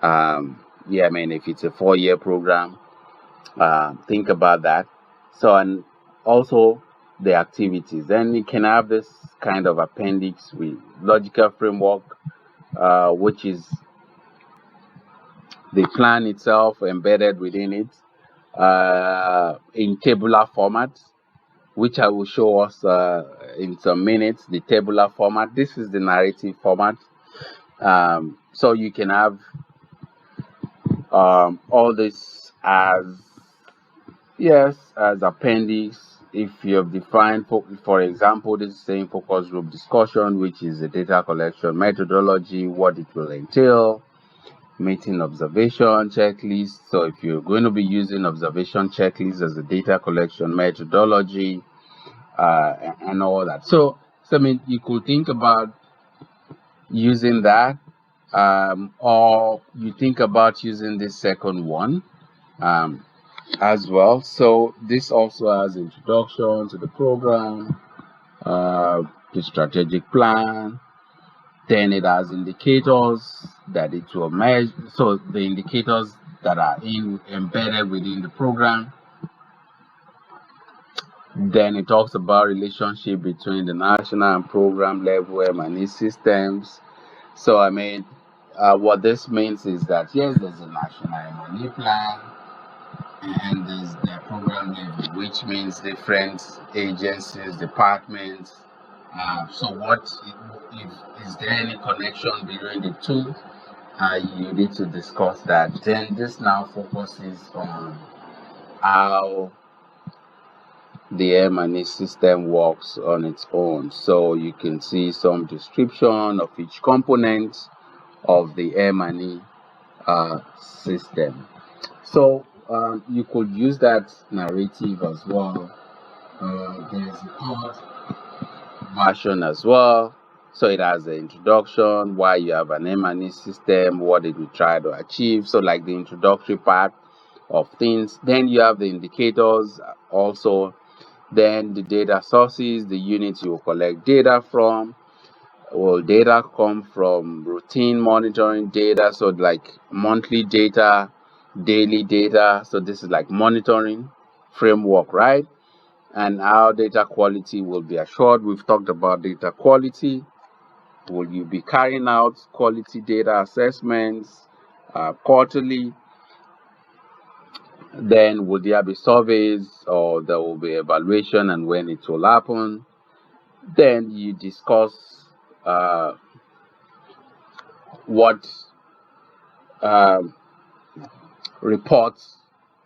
Yeah, I mean, if it's a 4-year program, think about that. So, and also the activities. Then you can have this kind of appendix with logical framework, which is the plan itself embedded within it in tabular format, which I will show us in some minutes. The tabular format. This is the narrative format. So you can have all this as, yes, as appendix. If you have defined, for example, this is saying focus group discussion, which is a data collection methodology, what it will entail, meeting observation checklist. So if you're going to be using observation checklist as a data collection methodology, and all that. So I mean, you could think about using that, or you think about using this second one as well. So this also has introduction to the program, the strategic plan. Then it has indicators that it will measure. So the indicators that are embedded within the program. Then it talks about relationship between the national and program level M&E systems. So I mean, what this means is that yes, there's a national M&E plan, and there's the program level, which means different agencies, departments. So what if is there any connection between the two? You need to discuss that. Then this now focuses on how the M&E system works on its own. So you can see some description of each component of the M&E system. So you could use that narrative as well. There's a third version as well. So it has the introduction, why you have an M&E system, what did we try to achieve. So like the introductory part of things. Then you have the indicators also. Then the data sources, the units you will collect data from. Will data come from routine monitoring data? So like monthly data, daily data. So this is like monitoring framework, right? And how data quality will be assured. We've talked about data quality. Will you be carrying out quality data assessments quarterly? Then will there be surveys, or there will be evaluation, and when it will happen? Then you discuss what reports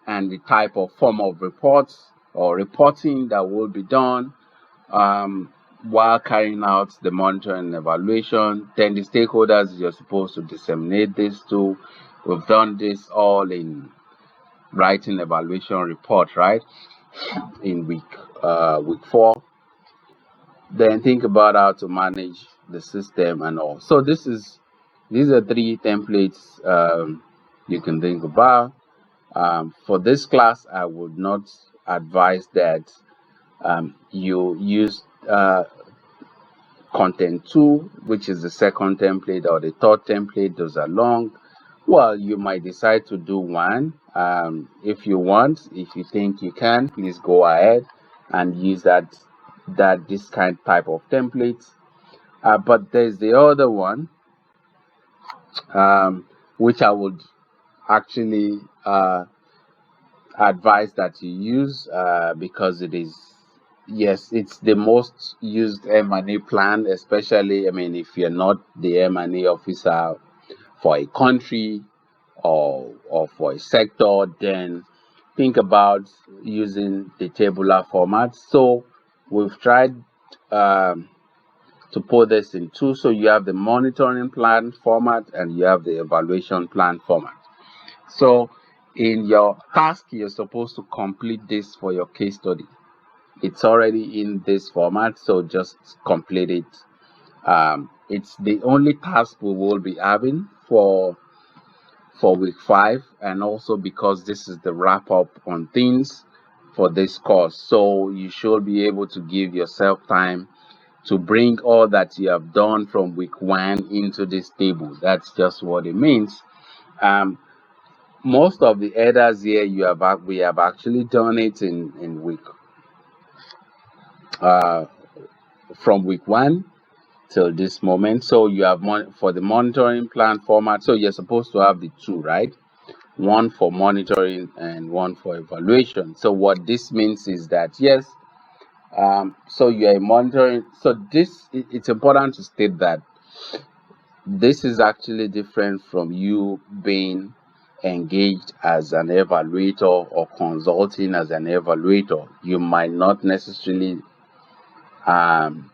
and the type of form of reports or reporting that will be done while carrying out the monitoring and evaluation. Then the stakeholders you're supposed to disseminate this to. We've done this all in writing evaluation report, right? In week 4. Then think about how to manage the system and all. So these are 3 templates you can think about. For this class, I would not advise that you use content 2, which is the second template, or the third template. Those are long. Well, you might decide to do one. If you want, if you think you can, please go ahead and use this type of template. But there's the other one, which I would actually advise that you use because it is, yes, it's the most used M&E plan, especially, I mean, if you're not the M&E officer for a country or for a sector, then think about using the tabular format. So we've tried um, to put this in two. So you have the monitoring plan format and you have the evaluation plan format. So in your task, you're supposed to complete this for your case study. It's already in this format, so just complete it. It's the only task we will be having for week 5, and also because this is the wrap up on things for this course. So you should be able to give yourself time to bring all that you have done from week 1 into this table. That's just what it means. Um, Most of the headers here we have actually done it in week uh, from week 1 till this moment. So you have for the monitoring plan format. So you're supposed to have the two, right? One for monitoring and one for evaluation. So what this means is that yes, so you are monitoring. So it's important to state that this is actually different from you being engaged as an evaluator or consulting as an evaluator. You might not necessarily um,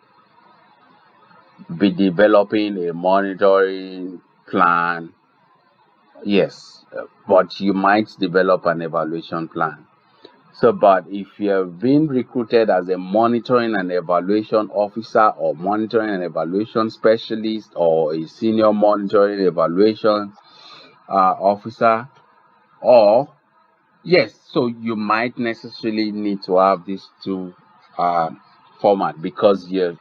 be developing a monitoring plan, yes, but you might develop an evaluation plan. So, but if you're being recruited as a monitoring and evaluation officer or monitoring and evaluation specialist or a senior monitoring evaluation officer, or yes, so you might necessarily need to have these two uh, format because you're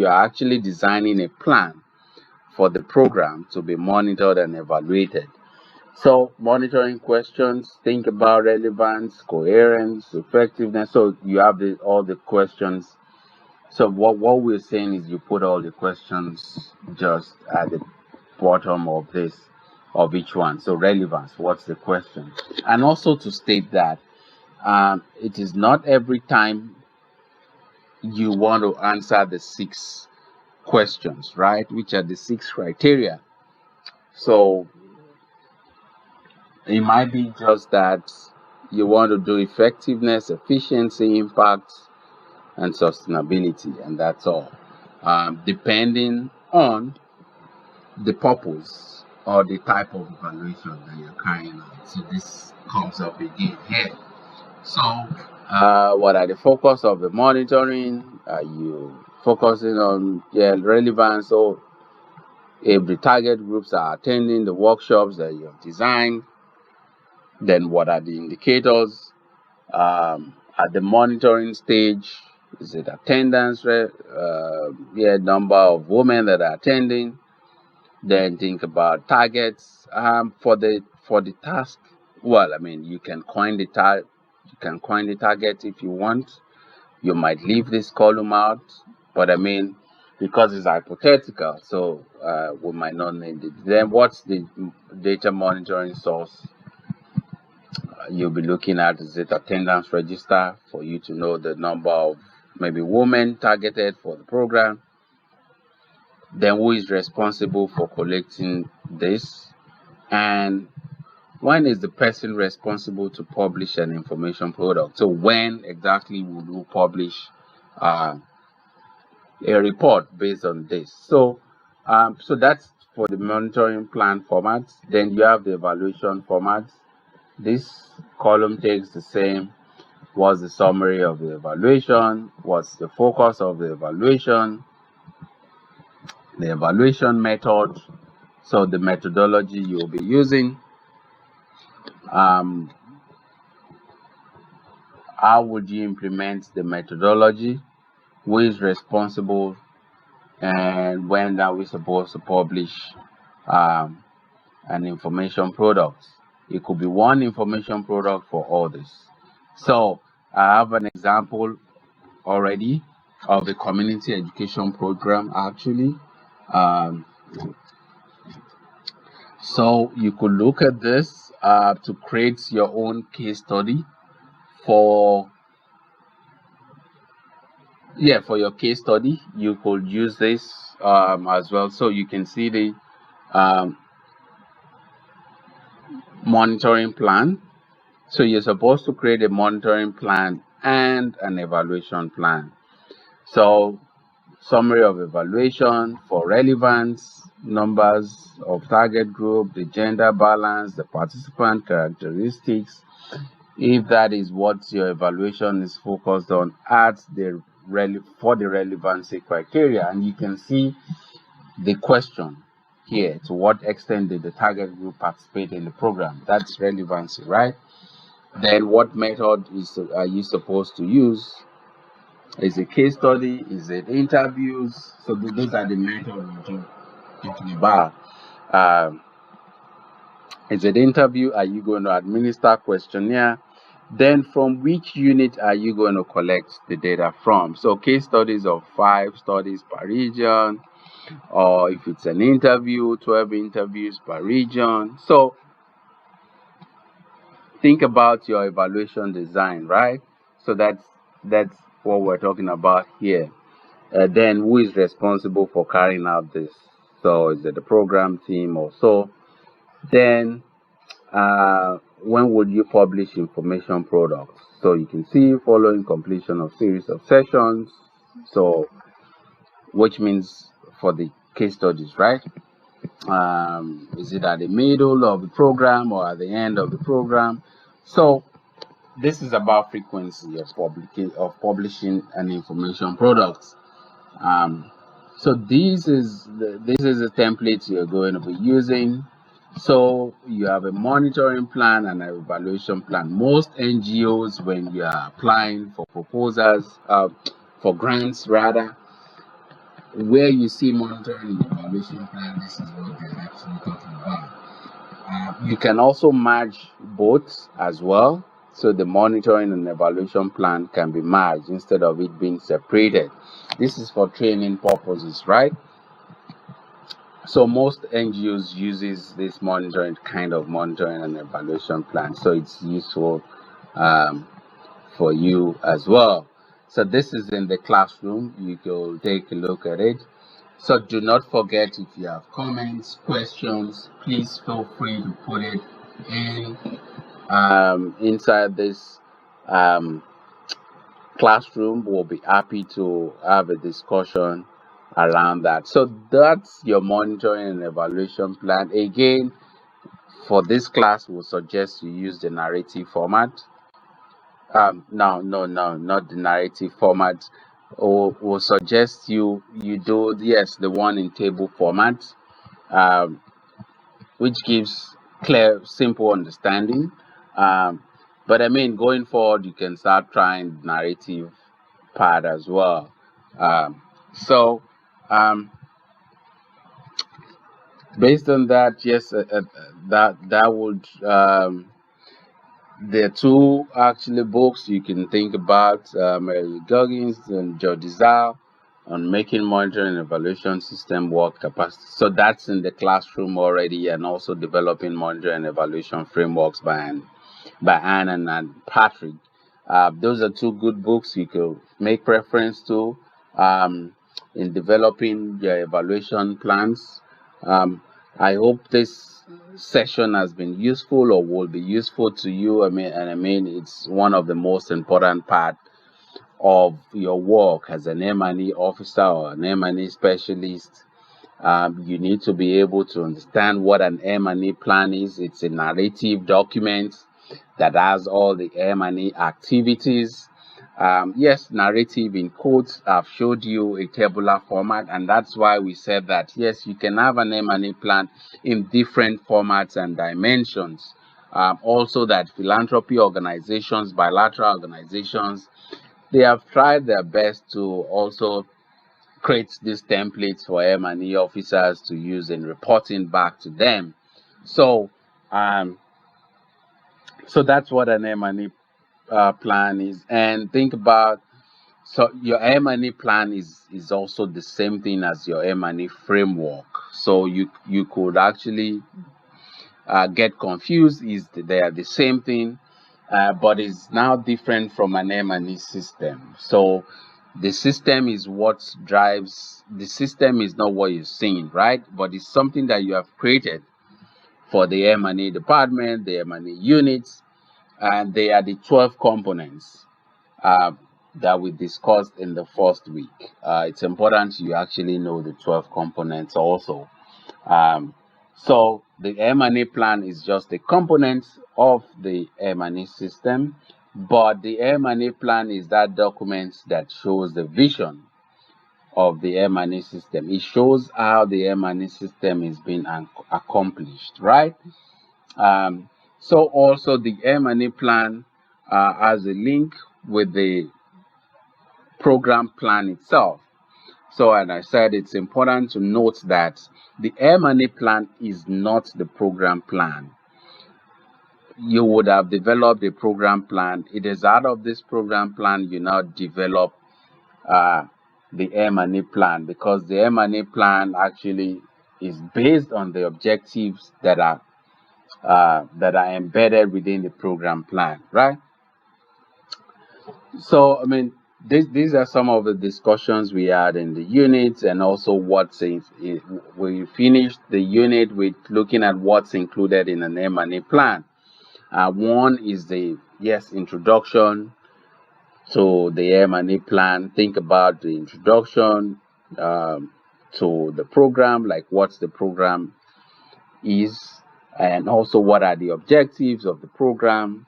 actually designing a plan for the program to be monitored and evaluated. So monitoring questions, think about relevance, coherence, effectiveness. So you have all the questions. So what we're saying is you put all the questions just at the bottom of this of each one. So relevance, what's the question? And also to state that it is not every time you want to answer the 6 questions, right? Which are the 6 criteria. So it might be just that you want to do effectiveness, efficiency, impact, and sustainability, and that's all. Depending on the purpose or the type of evaluation that you're carrying out. So this comes up again here. So, what are the focus of the monitoring? Are you focusing on relevance? So, if the target groups are attending the workshops that you have designed, then what are the indicators? At the monitoring stage, is it attendance rate? Number of women that are attending. Then think about targets for the task. Well, I mean, you can coin the target if you want. You might leave this column out, but I mean, because it's hypothetical, so we might not need it. Then what's the data monitoring source? You'll be looking at, is it attendance register for you to know the number of maybe women targeted for the program. Then who is responsible for collecting this, and when is the person responsible to publish an information product? So when exactly will you publish uh, a report based on this? So that's for the monitoring plan format. Then you have the evaluation format. This column takes the same. What's the summary of the evaluation? What's the focus of the evaluation? The evaluation method. So the methodology you'll be using. Um, how would you implement the methodology? Who is responsible? And when are we supposed to publish um, an information product? It could be one information product for all this. So I have an example already of the community education program actually. Um, so you could look at this to create your own case study. for for your case study, you could use this as well. So you can see the um, monitoring plan. So you're supposed to create a monitoring plan and an evaluation plan. So summary of evaluation for relevance, numbers of target group, the gender balance, the participant characteristics. If that is what your evaluation is focused on, add for the relevancy criteria, and you can see the question here: to what extent did the target group participate in the program? That's relevancy, right? Then what method are you supposed to use? Is it case study? Is it interviews? So those are the methods we're talking about. Um, is it interview? Are you going to administer questionnaire? Then from which unit are you going to collect the data from? So case studies of 5 studies per region, or if it's an interview, 12 interviews per region. So think about your evaluation design, right? So that's what we're talking about here. Then who is responsible for carrying out this? So is it the program team or so? Then when would you publish information products? So you can see following completion of series of sessions. So which means for the case studies, right? Is it at the middle of the program or at the end of the program? So this is about frequency of publishing an information product. Um, so this is a template you're going to be using. So you have a monitoring plan and an evaluation plan. Most NGOs, when you are applying for proposals, for grants rather, where you see monitoring and evaluation plan, this is what they're actually talking about. You can also merge both as well. So the monitoring and evaluation plan can be merged instead of it being separated. This is for training purposes, right? So most NGOs uses this monitoring and evaluation plan. So it's useful um, for you as well. So this is in the classroom. You can take a look at it. So do not forget, if you have comments, questions, please feel free to put it in inside this um, classroom. We'll be happy to have a discussion around that. So that's your monitoring and evaluation plan. Again, for this class, we'll suggest you use the narrative format. No, not the narrative format. We'll suggest you do, yes, the one in table format, um, which gives clear, simple understanding. Um, but I mean, going forward, you can start trying the narrative part as well. So, based on that, yes, that would there are two actually books you can think about, Mary Goggins and Joe Dizal, on making monitoring and evaluation system work capacity. So that's in the classroom already, and also developing monitoring and evaluation frameworks by Anne and Patrick. Those are two good books you could make reference to in developing your evaluation plans. Um, I hope this session has been useful or will be useful to you. I mean, it's one of the most important part of your work as an M&E officer or an M&E specialist. You need to be able to understand what an M&E plan is. It's a narrative document that has all the M&E activities. Yes, narrative in quotes. I've showed you a tabular format, and that's why we said that yes, you can have an M&E plan in different formats and dimensions. Also, that philanthropy organizations, bilateral organizations, they have tried their best to also create these templates for M&E officers to use in reporting back to them. So, um, so that's what an M&E plan is. And think about, so your M&E plan is also the same thing as your M&E framework. So you could actually get confused. They are the same thing. but it's now different from an M&E system. So the system is what drives, the system is not what you're seeing, right? But it's something that you have created for the M&E department, the M&E units, and they are the 12 components uh, that we discussed in the first week. It's important you actually know the 12 components also. Um, so the M&E plan is just a component of the M&E system, but the M&E plan is that document that shows the vision of the M&E system. It shows how the M&E system is being accomplished, right? Um, so also the M&E plan has a link with the program plan itself. So, and I said it's important to note that the M&E plan is not the program plan. You would have developed a program plan. It is out of this program plan you now develop uh, the M&E plan, because the M&E plan actually is based on the objectives that are embedded within the program plan, right? So, I mean, these are some of the discussions we had in the unit, and also we finished the unit with looking at what's included in an M&E plan. One is the introduction to the M&E plan. Think about the introduction to the program, like what's the program is, and also what are the objectives of the program.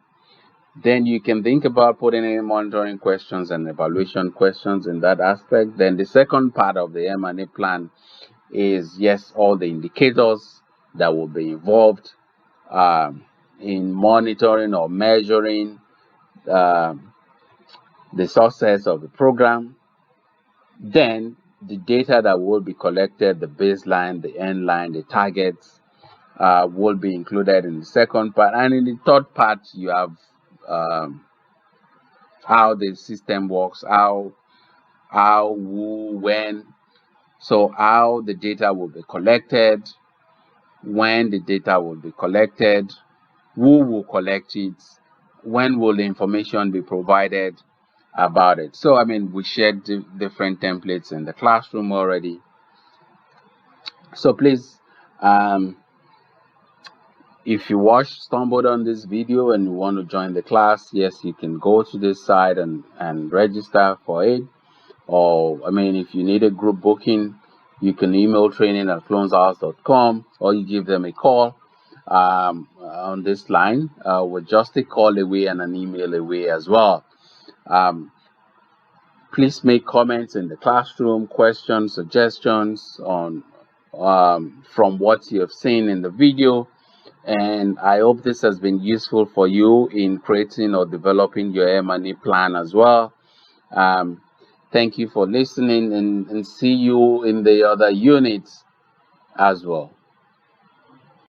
Then you can think about putting in monitoring questions and evaluation questions in that aspect. Then the second part of the M&E plan is, all the indicators that will be involved in monitoring or measuring the success of the program. Then the data that will be collected, the baseline, the end line, the targets, will be included in the second part. And in the third part, you have how the system works, how, who, when. So how the data will be collected, when the data will be collected, who will collect it, when will the information be provided about it. So, I mean, we shared different templates in the classroom already. So please, if you stumbled on this video and you want to join the class, yes, you can go to this site and register for it. Or, I mean, if you need a group booking, you can email training@cloneshouse.com, or you give them a call on this line. We're just a call away and an email away as well. Please make comments in the classroom, questions, suggestions on from what you have seen in the video. And I hope this has been useful for you in creating or developing your M&E plan as well. Thank you for listening, and see you in the other units as well.